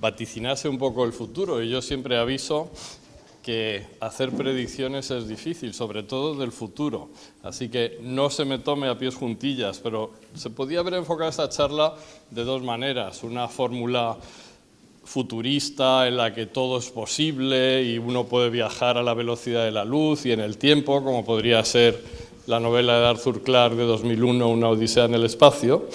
vaticinase un poco el futuro, y yo siempre aviso que hacer predicciones es difícil, sobre todo del futuro. Así que no se me tome a pies juntillas, pero se podía haber enfocado esta charla de dos maneras. Una fórmula futurista en la que todo es posible y uno puede viajar a la velocidad de la luz y en el tiempo, como podría ser la novela de Arthur Clarke de 2001, Una odisea en el espacio.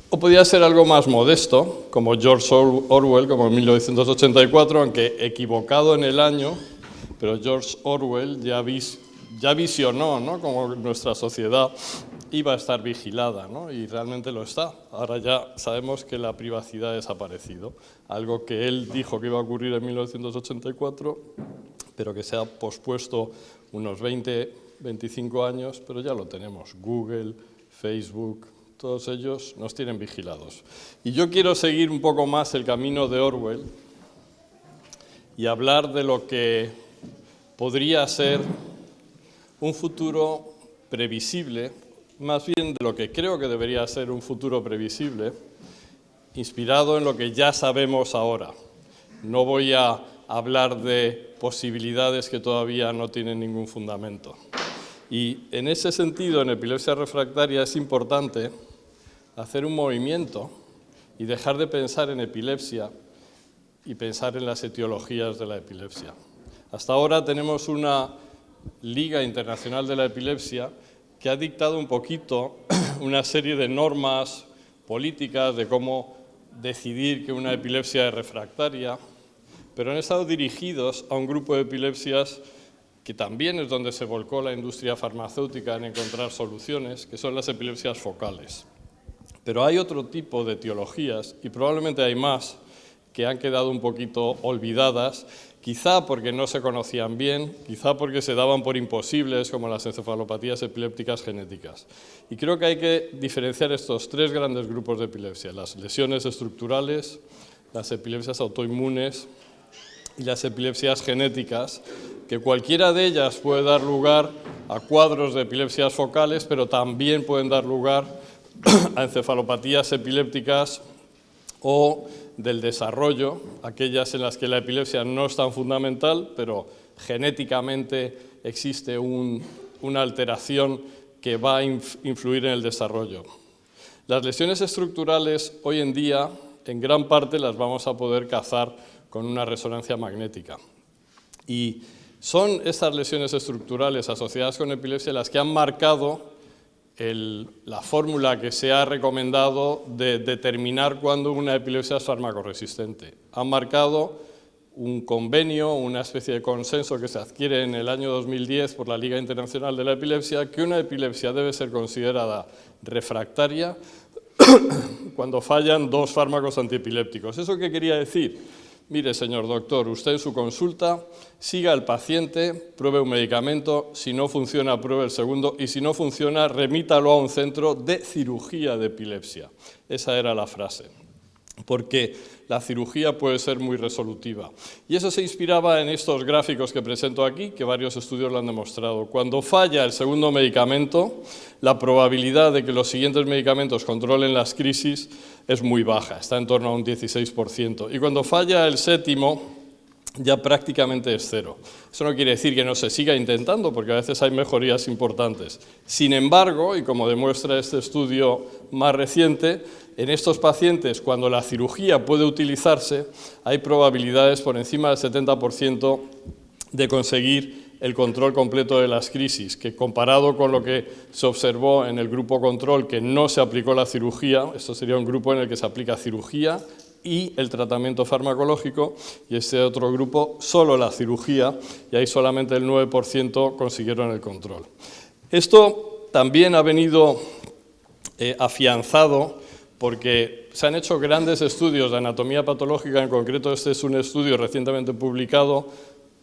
O podía ser algo más modesto, como George Orwell, como en 1984, aunque equivocado en el año, pero George Orwell ya visionó, ¿no?, como nuestra sociedad iba a estar vigilada, ¿no?, y realmente lo está. Ahora ya sabemos que la privacidad ha desaparecido, algo que él dijo que iba a ocurrir en 1984, pero que se ha pospuesto unos 20, 25 años, pero ya lo tenemos. Google, Facebook, todos ellos nos tienen vigilados. Y yo quiero seguir un poco más el camino de Orwell y hablar de lo que podría ser un futuro previsible, más bien de lo que creo que debería ser un futuro previsible, inspirado en lo que ya sabemos ahora. No voy a hablar de posibilidades que todavía no tienen ningún fundamento. Y en ese sentido, en epilepsia refractaria es importante hacer un movimiento y dejar de pensar en epilepsia y pensar en las etiologías de la epilepsia. Hasta ahora tenemos una Liga Internacional de la Epilepsia que ha dictado un poquito una serie de normas políticas de cómo decidir que una epilepsia es refractaria, pero han estado dirigidos a un grupo de epilepsias que también es donde se volcó la industria farmacéutica en encontrar soluciones, que son las epilepsias focales. Pero hay otro tipo de etiologías, y probablemente hay más, que han quedado un poquito olvidadas, quizá porque no se conocían bien, quizá porque se daban por imposibles, como las encefalopatías epilépticas genéticas. Y creo que hay que diferenciar estos tres grandes grupos de epilepsia: las lesiones estructurales, las epilepsias autoinmunes y las epilepsias genéticas, que cualquiera de ellas puede dar lugar a cuadros de epilepsias focales, pero también pueden dar lugar a encefalopatías epilépticas o del desarrollo, aquellas en las que la epilepsia no es tan fundamental, pero genéticamente existe una alteración que va a influir en el desarrollo. Las lesiones estructurales hoy en día, en gran parte, las vamos a poder cazar con una resonancia magnética. Y son estas lesiones estructurales asociadas con epilepsia las que han marcado la fórmula que se ha recomendado de determinar cuándo una epilepsia es farmacoresistente. Han marcado un convenio, una especie de consenso que se adquiere en el año 2010 por la Liga Internacional de la Epilepsia, que una epilepsia debe ser considerada refractaria cuando fallan dos fármacos antiepilépticos. ¿Eso qué quería decir? Mire, señor doctor, usted en su consulta siga al paciente, pruebe un medicamento, si no funciona, pruebe el segundo, y si no funciona, remítalo a un centro de cirugía de epilepsia. Esa era la frase, porque la cirugía puede ser muy resolutiva. Y eso se inspiraba en estos gráficos que presento aquí, que varios estudios lo han demostrado. Cuando falla el segundo medicamento, la probabilidad de que los siguientes medicamentos controlen las crisis es muy baja, está en torno a un 16%. Y cuando falla el séptimo, ya prácticamente es cero. Eso no quiere decir que no se siga intentando, porque a veces hay mejorías importantes. Sin embargo, y como demuestra este estudio más reciente, en estos pacientes, cuando la cirugía puede utilizarse, hay probabilidades por encima del 70% de conseguir el control completo de las crisis, que comparado con lo que se observó en el grupo control, que no se aplicó la cirugía, esto sería un grupo en el que se aplica cirugía y el tratamiento farmacológico, y este otro grupo solo la cirugía, y ahí solamente el 9% consiguieron el control. Esto también ha venido afianzado porque se han hecho grandes estudios de anatomía patológica, en concreto este es un estudio recientemente publicado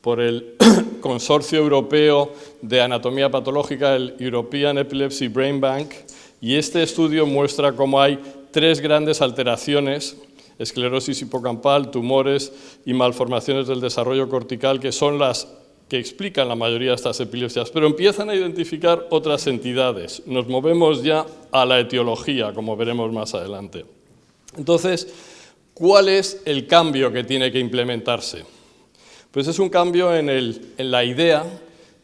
por el Consorcio Europeo de Anatomía Patológica, el European Epilepsy Brain Bank, y este estudio muestra cómo hay tres grandes alteraciones: esclerosis hipocampal, tumores y malformaciones del desarrollo cortical, que son las que explican la mayoría de estas epilepsias, pero empiezan a identificar otras entidades. Nos movemos ya a la etiología, como veremos más adelante. Entonces, ¿Cuál es el cambio que tiene que implementarse? Pues es un cambio en la idea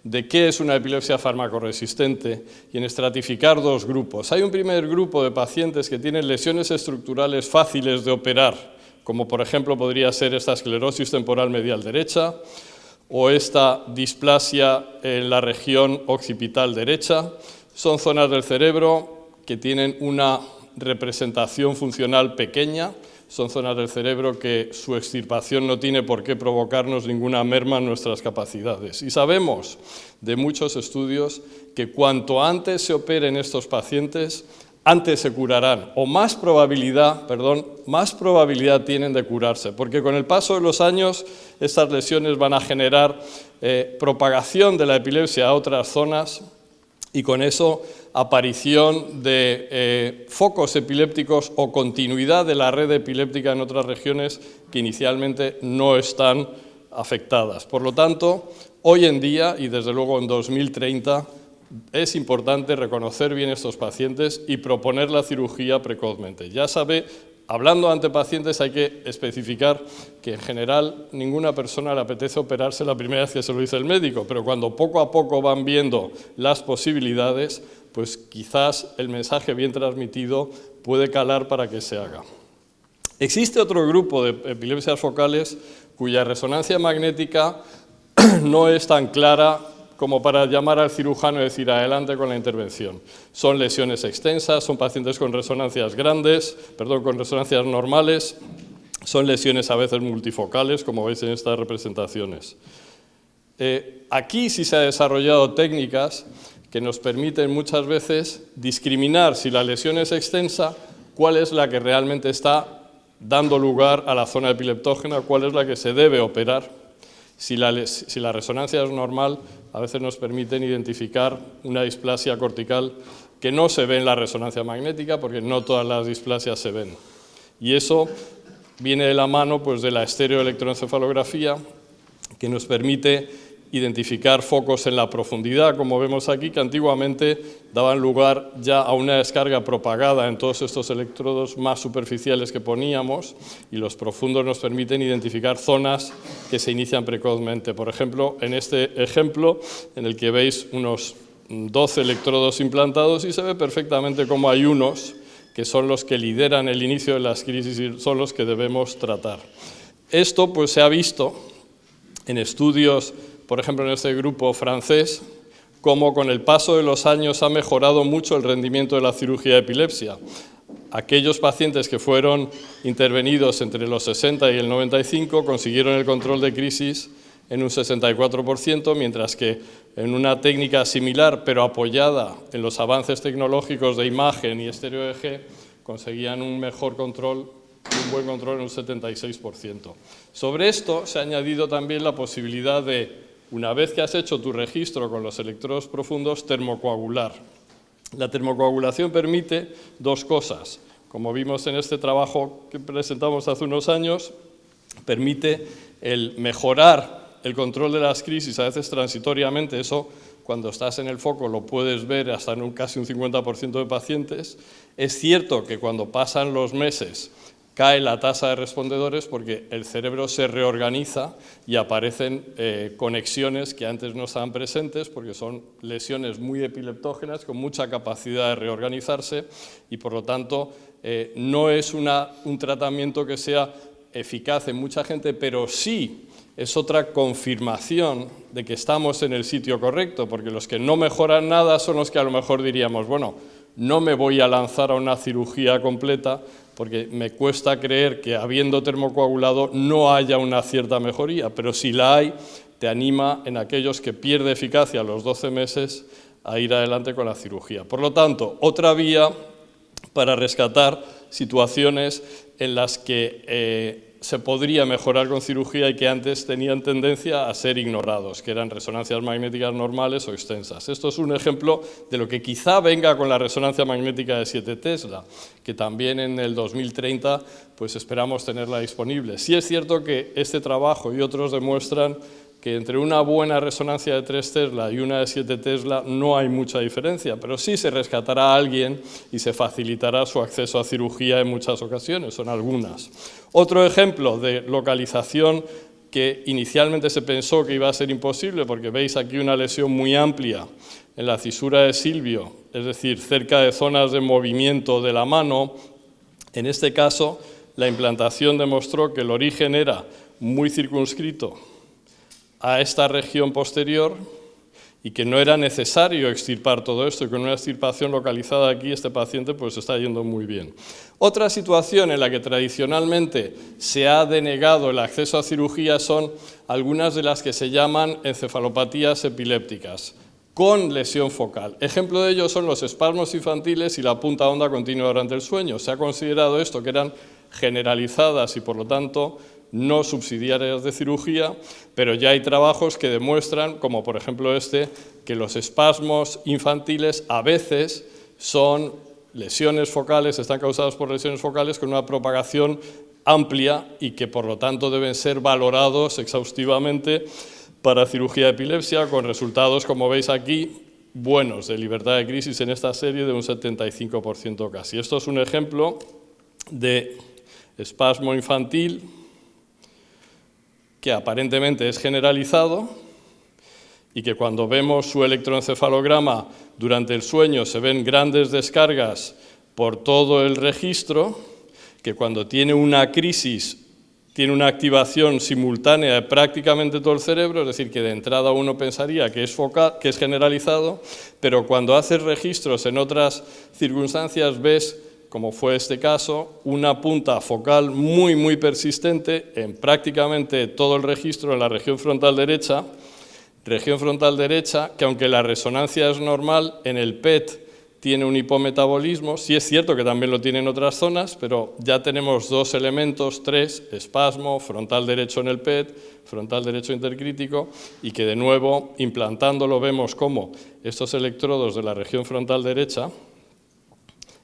de qué es una epilepsia farmacoresistente y en estratificar dos grupos. Hay un primer grupo de pacientes que tienen lesiones estructurales fáciles de operar, como por ejemplo podría ser esta esclerosis temporal medial derecha o esta displasia en la región occipital derecha. Son zonas del cerebro que tienen una representación funcional pequeña, son zonas del cerebro que su extirpación no tiene por qué provocarnos ninguna merma en nuestras capacidades. Y sabemos de muchos estudios que cuanto antes se operen estos pacientes, antes se curarán, o más probabilidad tienen de curarse, porque con el paso de los años estas lesiones van a generar propagación de la epilepsia a otras zonas y con eso aparición de focos epilépticos o continuidad de la red epiléptica en otras regiones que inicialmente no están afectadas. Por lo tanto, hoy en día, y desde luego en 2030, es importante reconocer bien estos pacientes y proponer la cirugía precozmente. Ya sabe, hablando ante pacientes hay que especificar que en general ninguna persona le apetece operarse la primera vez que se lo dice el médico, pero cuando poco a poco van viendo las posibilidades, pues quizás el mensaje bien transmitido puede calar para que se haga. Existe otro grupo de epilepsias focales cuya resonancia magnética no es tan clara como para llamar al cirujano y decir adelante con la intervención. Son lesiones extensas, son pacientes con resonancias con resonancias normales, son lesiones a veces multifocales, como veis en estas representaciones. Aquí sí se han desarrollado técnicas que nos permiten muchas veces discriminar si la lesión es extensa, cuál es la que realmente está dando lugar a la zona epileptógena, cuál es la que se debe operar. Si la resonancia es normal, a veces nos permiten identificar una displasia cortical que no se ve en la resonancia magnética, porque no todas las displasias se ven. Y eso viene de la mano pues, de la estereoelectroencefalografía, que nos permite identificar focos en la profundidad, como vemos aquí, que antiguamente daban lugar ya a una descarga propagada en todos estos electrodos más superficiales que poníamos, y los profundos nos permiten identificar zonas que se inician precozmente. Por ejemplo, en este ejemplo, en el que veis unos 12 electrodos implantados y se ve perfectamente cómo hay unos que son los que lideran el inicio de las crisis y son los que debemos tratar. Esto pues, se ha visto en estudios, por ejemplo, en este grupo francés, cómo con el paso de los años ha mejorado mucho el rendimiento de la cirugía de epilepsia. Aquellos pacientes que fueron intervenidos entre los 60 y el 95 consiguieron el control de crisis en un 64%, mientras que en una técnica similar, pero apoyada en los avances tecnológicos de imagen y estéreo EEG, conseguían un mejor control, un buen control en un 76%. Sobre esto se ha añadido también la posibilidad de, una vez que has hecho tu registro con los electrodos profundos, termocoagular. La termocoagulación permite dos cosas. Como vimos en este trabajo que presentamos hace unos años, permite el mejorar el control de las crisis, a veces transitoriamente. Eso, cuando estás en el foco, lo puedes ver hasta en casi un 50% de pacientes. Es cierto que cuando pasan los meses cae la tasa de respondedores porque el cerebro se reorganiza y aparecen conexiones que antes no estaban presentes porque son lesiones muy epileptógenas con mucha capacidad de reorganizarse y por lo tanto no es un tratamiento que sea eficaz en mucha gente, pero sí es otra confirmación de que estamos en el sitio correcto, porque los que no mejoran nada son los que a lo mejor diríamos, bueno, no me voy a lanzar a una cirugía completa porque me cuesta creer que habiendo termocoagulado no haya una cierta mejoría, pero si la hay, te anima en aquellos que pierde eficacia a los 12 meses a ir adelante con la cirugía. Por lo tanto, otra vía para rescatar situaciones en las que se podría mejorar con cirugía y que antes tenían tendencia a ser ignorados, que eran resonancias magnéticas normales o extensas. Esto es un ejemplo de lo que quizá venga con la resonancia magnética de 7 Tesla, que también en el 2030 pues esperamos tenerla disponible. Sí es cierto que este trabajo y otros demuestran que entre una buena resonancia de 3 Tesla y una de 7 Tesla no hay mucha diferencia, pero sí se rescatará a alguien y se facilitará su acceso a cirugía en muchas ocasiones, son algunas. Otro ejemplo de localización que inicialmente se pensó que iba a ser imposible, porque veis aquí una lesión muy amplia en la cisura de Silvio, es decir, cerca de zonas de movimiento de la mano. En este caso, la implantación demostró que el origen era muy circunscrito a esta región posterior y que no era necesario extirpar todo esto, y con una extirpación localizada aquí este paciente pues está yendo muy bien. Otra situación en la que tradicionalmente se ha denegado el acceso a cirugía son algunas de las que se llaman encefalopatías epilépticas con lesión focal. Ejemplo de ello son los espasmos infantiles y la punta onda continua durante el sueño. Se ha considerado esto que eran generalizadas y por lo tanto no subsidiarias de cirugía, pero ya hay trabajos que demuestran, como por ejemplo este, que los espasmos infantiles a veces son lesiones focales, están causados por lesiones focales con una propagación amplia y que por lo tanto deben ser valorados exhaustivamente para cirugía de epilepsia, con resultados, como veis aquí, buenos de libertad de crisis en esta serie de un 75% casi. Esto es un ejemplo de espasmo infantil que aparentemente es generalizado y que cuando vemos su electroencefalograma durante el sueño se ven grandes descargas por todo el registro, que cuando tiene una crisis tiene una activación simultánea de prácticamente todo el cerebro, es decir, que de entrada uno pensaría que es focal, que es generalizado, pero cuando haces registros en otras circunstancias ves, como fue este caso, una punta focal muy persistente en prácticamente todo el registro en la región frontal derecha, que aunque la resonancia es normal, en el PET tiene un hipometabolismo. Sí es cierto que también lo tiene en otras zonas, pero ya tenemos dos elementos, tres: espasmo, frontal derecho en el PET, frontal derecho intercrítico, y que de nuevo, implantándolo, vemos cómo estos electrodos de la región frontal derecha,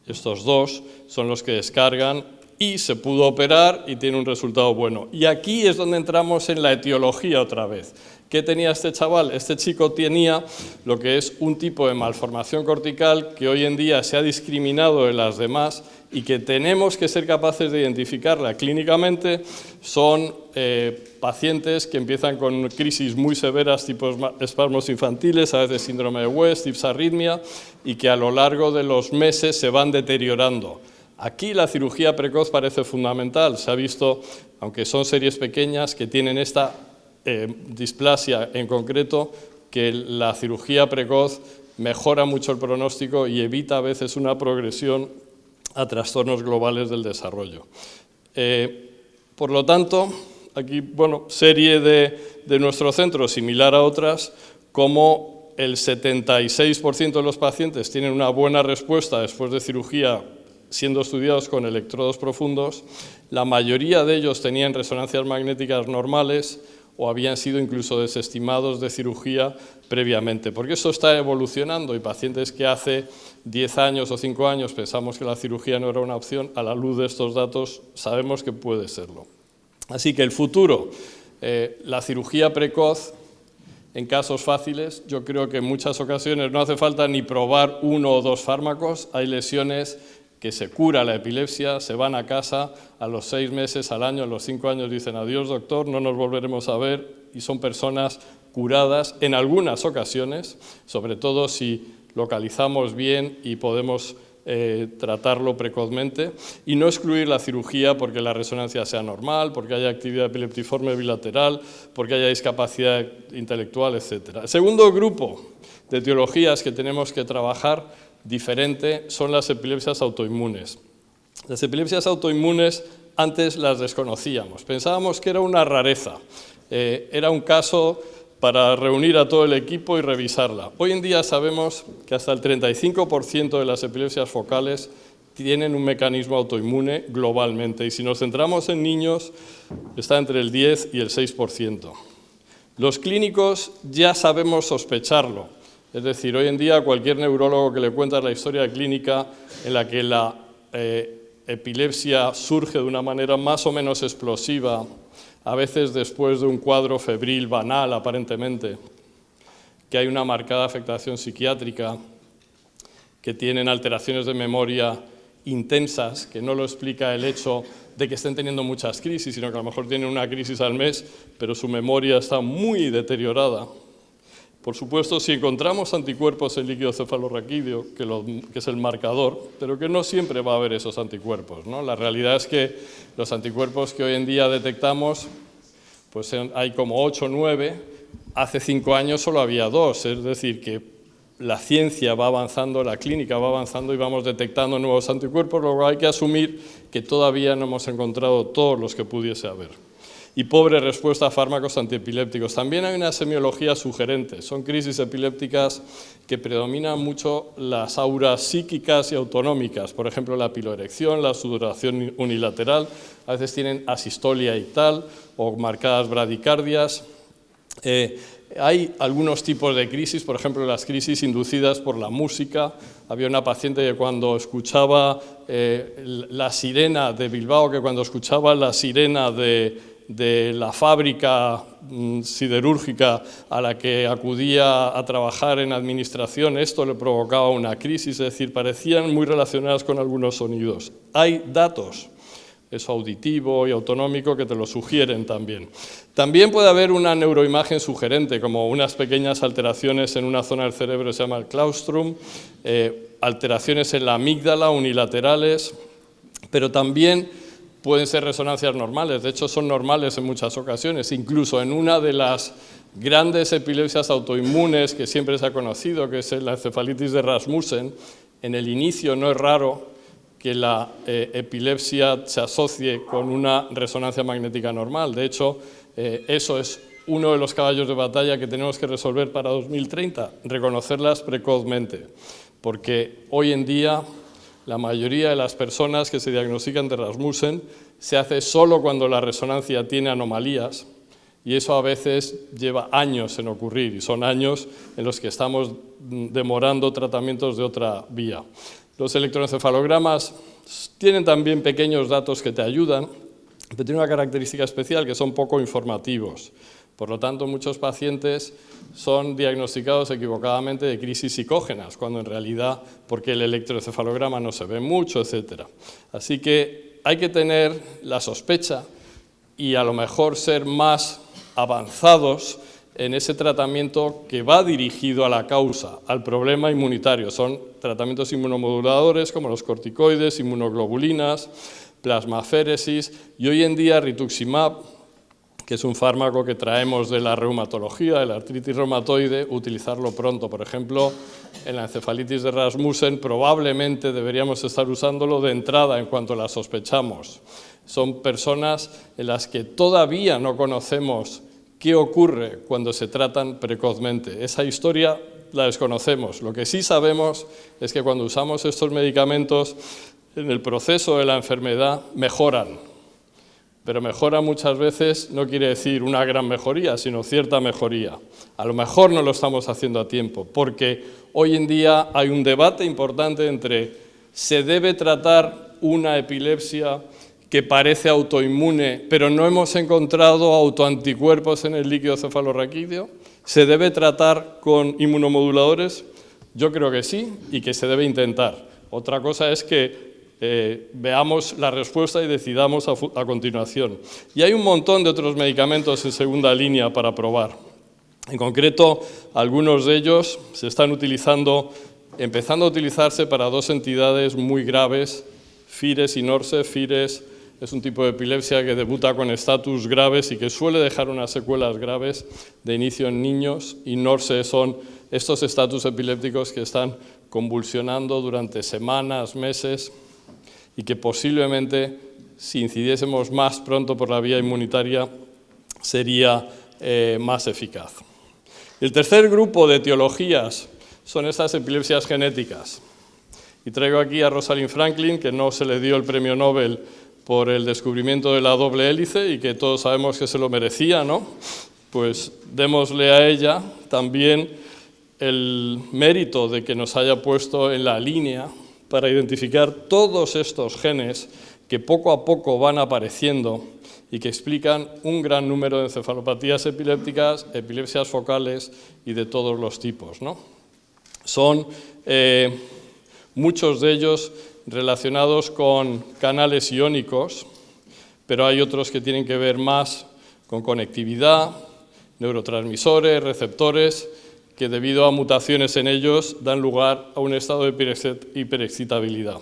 estos dos, son los que descargan y se pudo operar y tiene un resultado bueno. Y aquí es donde entramos en la etiología otra vez. ¿Qué tenía este chaval? Este chico tenía lo que es un tipo de malformación cortical que hoy en día se ha discriminado de las demás y que tenemos que ser capaces de identificarla clínicamente. Son pacientes que empiezan con crisis muy severas, tipo espasmos infantiles, a veces síndrome de West, disarritmia, y que a lo largo de los meses se van deteriorando. Aquí la cirugía precoz parece fundamental. Se ha visto, aunque son series pequeñas, que tienen esta displasia en concreto, que la cirugía precoz mejora mucho el pronóstico y evita a veces una progresión a trastornos globales del desarrollo. Por lo tanto, aquí, bueno, serie de nuestro centro, similar a otras, como el 76% de los pacientes tienen una buena respuesta después de cirugía siendo estudiados con electrodos profundos. La mayoría de ellos tenían resonancias magnéticas normales o habían sido incluso desestimados de cirugía previamente, porque esto está evolucionando y pacientes que hace 10 años o 5 años pensamos que la cirugía no era una opción, a la luz de estos datos sabemos que puede serlo. Así que el futuro, la cirugía precoz en casos fáciles, yo creo que en muchas ocasiones no hace falta ni probar 1 o 2 fármacos, hay lesiones que se cura la epilepsia, se van a casa, a los 6 meses, al año, a los 5 años dicen adiós doctor, no nos volveremos a ver, y son personas curadas en algunas ocasiones, sobre todo si localizamos bien y podemos tratarlo precozmente, y no excluir la cirugía porque la resonancia sea normal, porque haya actividad epileptiforme bilateral, porque haya discapacidad intelectual, etc. El segundo grupo de etiologías que tenemos que trabajar diferente son las epilepsias autoinmunes. Las epilepsias autoinmunes antes las desconocíamos, pensábamos que era una rareza, era un caso para reunir a todo el equipo y revisarla. Hoy en día sabemos que hasta el 35% de las epilepsias focales tienen un mecanismo autoinmune globalmente, y si nos centramos en niños está entre el 10 y el 6%. Los clínicos ya sabemos sospecharlo. Es decir, hoy en día cualquier neurólogo que le cuenta la historia clínica en la que la epilepsia surge de una manera más o menos explosiva a veces después de un cuadro febril banal, aparentemente, que hay una marcada afectación psiquiátrica, que tienen alteraciones de memoria intensas, que no lo explica el hecho de que estén teniendo muchas crisis, sino que a lo mejor tienen una crisis al mes, pero su memoria está muy deteriorada. Por supuesto, si encontramos anticuerpos en líquido cefalorraquídeo, que es el marcador, pero que no siempre va a haber esos anticuerpos, ¿no? La realidad es que los anticuerpos que hoy en día detectamos, pues hay como 8 o 9, hace 5 años solo había 2, es decir, que la ciencia va avanzando, la clínica va avanzando y vamos detectando nuevos anticuerpos, luego hay que asumir que todavía no hemos encontrado todos los que pudiese haber. Y pobre respuesta a fármacos antiepilépticos. También hay una semiología sugerente. Son crisis epilépticas que predominan mucho las auras psíquicas y autonómicas. Por ejemplo, la piloerección, la sudoración unilateral. A veces tienen asistolia ictal o marcadas bradicardias. Hay algunos tipos de crisis, por ejemplo, las crisis inducidas por la música. Había una paciente que cuando escuchaba la sirena de Bilbao, que cuando escuchaba la sirena de la fábrica siderúrgica a la que acudía a trabajar en administración, esto le provocaba una crisis, es decir, parecían muy relacionadas con algunos sonidos. Hay datos, eso auditivo y autonómico, que te lo sugieren también. También puede haber una neuroimagen sugerente, como unas pequeñas alteraciones en una zona del cerebro que se llama el claustrum, alteraciones en la amígdala unilaterales, pero también pueden ser resonancias normales, de hecho son normales en muchas ocasiones, incluso en una de las grandes epilepsias autoinmunes que siempre se ha conocido, que es la encefalitis de Rasmussen. En el inicio no es raro que la epilepsia se asocie con una resonancia magnética normal, de hecho eso es uno de los caballos de batalla que tenemos que resolver para 2030, reconocerlas precozmente, porque hoy en día la mayoría de las personas que se diagnostican de Rasmussen se hace solo cuando la resonancia tiene anomalías y eso a veces lleva años en ocurrir y son años en los que estamos demorando tratamientos de otra vía. Los electroencefalogramas tienen también pequeños datos que te ayudan, pero tienen una característica especial que son poco informativos. Por lo tanto, muchos pacientes son diagnosticados equivocadamente de crisis psicógenas, cuando en realidad, porque el electroencefalograma no se ve mucho, etc. Así que hay que tener la sospecha y a lo mejor ser más avanzados en ese tratamiento que va dirigido a la causa, al problema inmunitario. Son tratamientos inmunomoduladores como los corticoides, inmunoglobulinas, plasmaféresis y hoy en día rituximab, que es un fármaco que traemos de la reumatología, de la artritis reumatoide, utilizarlo pronto. Por ejemplo, en la encefalitis de Rasmussen probablemente deberíamos estar usándolo de entrada en cuanto la sospechamos. Son personas en las que todavía no conocemos qué ocurre cuando se tratan precozmente. Esa historia la desconocemos. Lo que sí sabemos es que cuando usamos estos medicamentos, en el proceso de la enfermedad mejoran. Pero mejora muchas veces no quiere decir una gran mejoría, sino cierta mejoría. A lo mejor no lo estamos haciendo a tiempo, porque hoy en día hay un debate importante entre ¿se debe tratar una epilepsia que parece autoinmune, pero no hemos encontrado autoanticuerpos en el líquido cefalorraquídeo? ¿Se debe tratar con inmunomoduladores? Yo creo que sí y que se debe intentar. Otra cosa es que veamos la respuesta y decidamos a continuación. Y hay un montón de otros medicamentos en segunda línea para probar. En concreto, algunos de ellos se están utilizando, empezando a utilizarse para dos entidades muy graves, FIRES y NORSE. FIRES es un tipo de epilepsia que debuta con estatus graves y que suele dejar unas secuelas graves de inicio en niños, y NORSE son estos estatus epilépticos que están convulsionando durante semanas, meses, y que posiblemente, si incidiésemos más pronto por la vía inmunitaria, sería más eficaz. El tercer grupo de etiologías son estas epilepsias genéticas. Y traigo aquí a Rosalind Franklin, que no se le dio el premio Nobel por el descubrimiento de la doble hélice y que todos sabemos que se lo merecía, ¿no? Pues démosle a ella también el mérito de que nos haya puesto en la línea para identificar todos estos genes que poco a poco van apareciendo y que explican un gran número de encefalopatías epilépticas, epilepsias focales y de todos los tipos, ¿no? Son muchos de ellos relacionados con canales iónicos, pero hay otros que tienen que ver más con conectividad, neurotransmisores, receptores, que debido a mutaciones en ellos dan lugar a un estado de hiperexcitabilidad.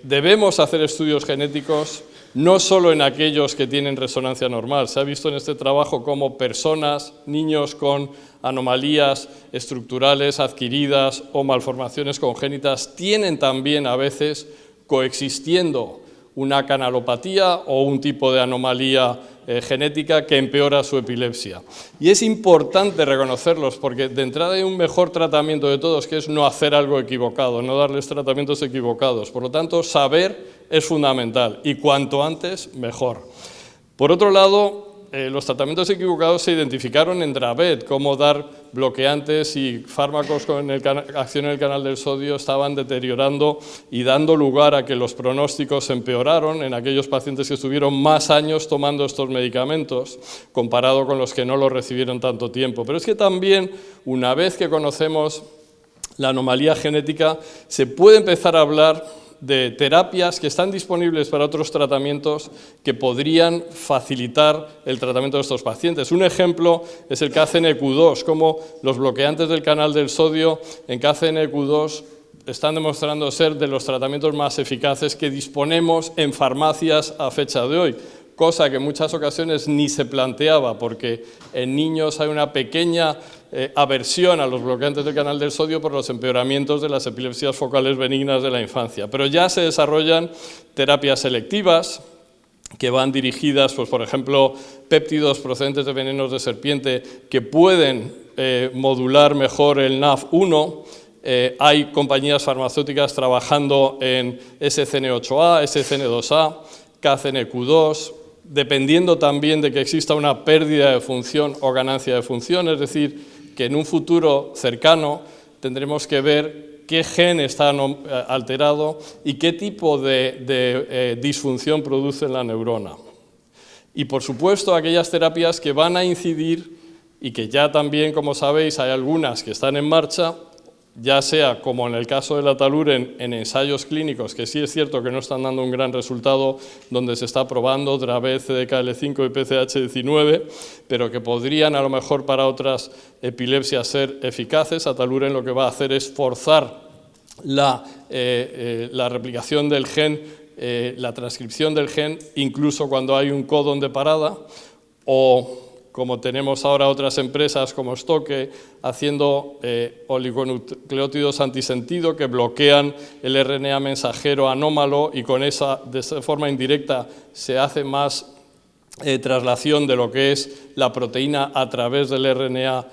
Debemos hacer estudios genéticos no solo en aquellos que tienen resonancia normal. Se ha visto en este trabajo cómo personas, niños con anomalías estructurales adquiridas o malformaciones congénitas tienen también a veces coexistiendo una canalopatía o un tipo de anomalía genética que empeora su epilepsia. Y es importante reconocerlos porque de entrada hay un mejor tratamiento de todos, que es no hacer algo equivocado, no darles tratamientos equivocados. Por lo tanto, saber es fundamental y cuanto antes, mejor. Por otro lado, los tratamientos equivocados se identificaron en Dravet, cómo dar bloqueantes y fármacos con acción en el canal del sodio estaban deteriorando y dando lugar a que los pronósticos empeoraron en aquellos pacientes que estuvieron más años tomando estos medicamentos, comparado con los que no los recibieron tanto tiempo. Pero es que también, una vez que conocemos la anomalía genética, se puede empezar a hablar de terapias que están disponibles para otros tratamientos que podrían facilitar el tratamiento de estos pacientes. Un ejemplo es el KCNQ2, como los bloqueantes del canal del sodio en KCNQ2 están demostrando ser de los tratamientos más eficaces que disponemos en farmacias a fecha de hoy, cosa que en muchas ocasiones ni se planteaba, porque en niños hay una pequeña aversión a los bloqueantes del canal del sodio por los empeoramientos de las epilepsias focales benignas de la infancia. Pero ya se desarrollan terapias selectivas que van dirigidas, pues, por ejemplo, péptidos procedentes de venenos de serpiente que pueden modular mejor el NaV1. Hay compañías farmacéuticas trabajando en SCN8A, SCN2A, KCNQ2, dependiendo también de que exista una pérdida de función o ganancia de función, es decir, que en un futuro cercano tendremos que ver qué gen está alterado y qué tipo de disfunción produce en la neurona. Y, por supuesto, aquellas terapias que van a incidir y que ya también, como sabéis, hay algunas que están en marcha, ya sea como en el caso del Ataluren en ensayos clínicos, que sí es cierto que no están dando un gran resultado, donde se está probando Dravet, CDKL5 y PCH19, pero que podrían a lo mejor para otras epilepsias ser eficaces. Ataluren lo que va a hacer es forzar la replicación del gen, la transcripción del gen, incluso cuando hay un codón de parada, o como tenemos ahora otras empresas como Stoke, haciendo oligonucleótidos antisentido que bloquean el RNA mensajero anómalo y con esa, de forma indirecta, se hace más traslación de lo que es la proteína a través del RNA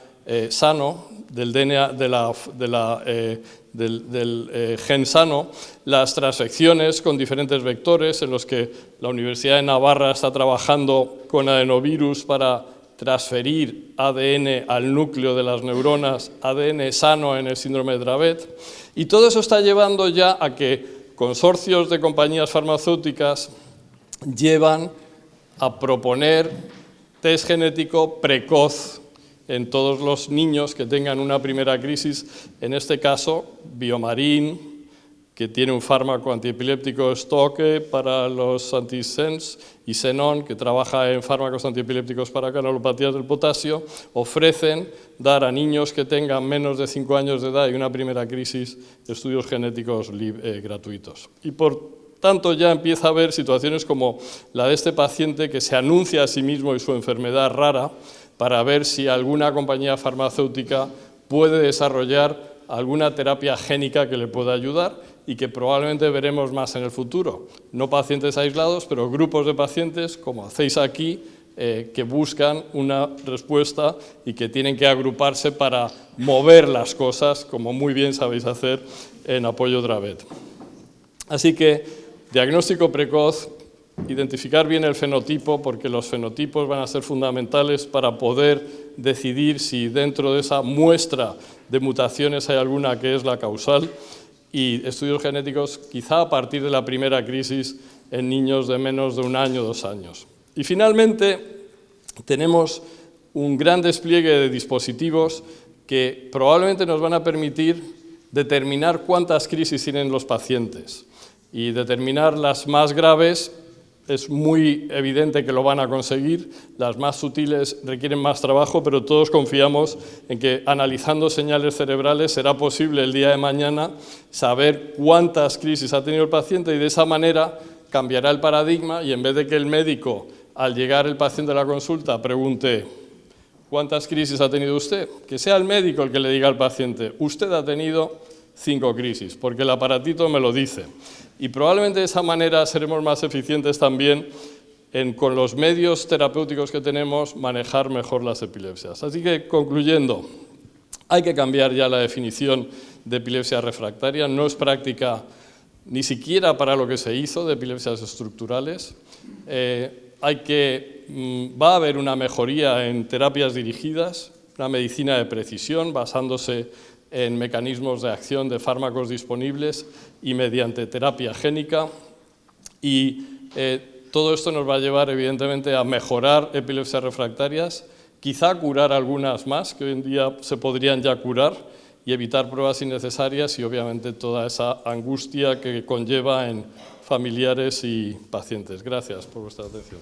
sano, del DNA, del gen sano, las transfecciones con diferentes vectores en los que la Universidad de Navarra está trabajando con adenovirus para transferir ADN al núcleo de las neuronas, ADN sano en el síndrome de Dravet, y todo eso está llevando ya a que consorcios de compañías farmacéuticas llevan a proponer test genético precoz en todos los niños que tengan una primera crisis, en este caso Biomarin, que tiene un fármaco antiepiléptico Stoke para los antisens, y Xenon, que trabaja en fármacos antiepilépticos para canalopatías del potasio, ofrecen dar a niños que tengan menos de 5 años de edad y una primera crisis estudios genéticos gratuitos. Y por tanto ya empieza a haber situaciones como la de este paciente que se anuncia a sí mismo y su enfermedad rara para ver si alguna compañía farmacéutica puede desarrollar alguna terapia génica que le pueda ayudar y que probablemente veremos más en el futuro. No pacientes aislados, pero grupos de pacientes, como hacéis aquí, que buscan una respuesta y que tienen que agruparse para mover las cosas, como muy bien sabéis hacer en apoyo Dravet. Así que, diagnóstico precoz, identificar bien el fenotipo, porque los fenotipos van a ser fundamentales para poder decidir si dentro de esa muestra de mutaciones hay alguna que es la causal, y estudios genéticos quizá a partir de la primera crisis en niños de menos de 1 año, 2 años. Y finalmente, tenemos un gran despliegue de dispositivos que probablemente nos van a permitir determinar cuántas crisis tienen los pacientes. Y determinar las más graves es muy evidente que lo van a conseguir, las más sutiles requieren más trabajo, pero todos confiamos en que analizando señales cerebrales será posible el día de mañana saber cuántas crisis ha tenido el paciente y de esa manera cambiará el paradigma y en vez de que el médico, al llegar el paciente a la consulta, pregunte ¿cuántas crisis ha tenido usted? Que sea el médico el que le diga al paciente, usted ha tenido 5 crisis, porque el aparatito me lo dice. Y probablemente de esa manera seremos más eficientes también en, con los medios terapéuticos que tenemos, manejar mejor las epilepsias. Así que, concluyendo, hay que cambiar ya la definición de epilepsia refractaria, no es práctica ni siquiera para lo que se hizo de epilepsias estructurales. Va a haber una mejoría en terapias dirigidas, una medicina de precisión basándose en mecanismos de acción de fármacos disponibles y mediante terapia génica. Y todo esto nos va a llevar, evidentemente, a mejorar epilepsias refractarias, quizá curar algunas más que hoy en día se podrían ya curar y evitar pruebas innecesarias y, obviamente, toda esa angustia que conlleva en familiares y pacientes. Gracias por vuestra atención.